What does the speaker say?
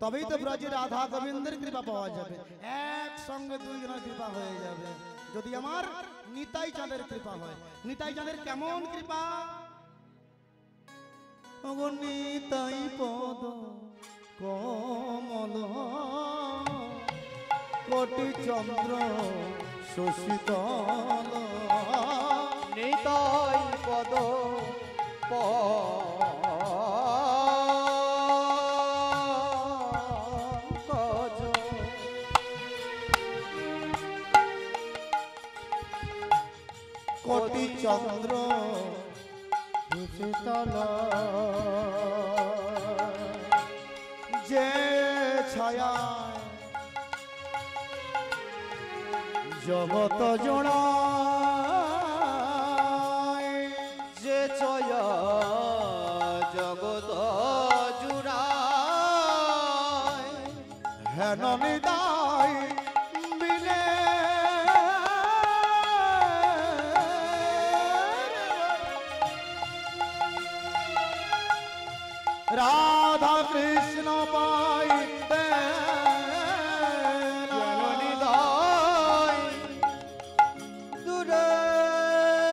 তবেই তো ব্রজে রাধা গোবিন্দের কৃপা পাওয়া যাবে। একসঙ্গে দুইজনের কৃপা হয়ে যাবে যদি আমার নিতাই চাঁদের কৃপা হয়। নিতাই চাঁদের কেমন কৃপা? নিতাই পদ কমল কোটি চন্দ্র শশীতল। নিতাই পদ পঙ্কজ কোটি চন্দ্র শশীতল। যে ছায়া জগত জোড়ায়, যে ছয়া জগত জুড়ায়, হেন নিতাই বিনে রাধা কৃষ্ণ পাইতে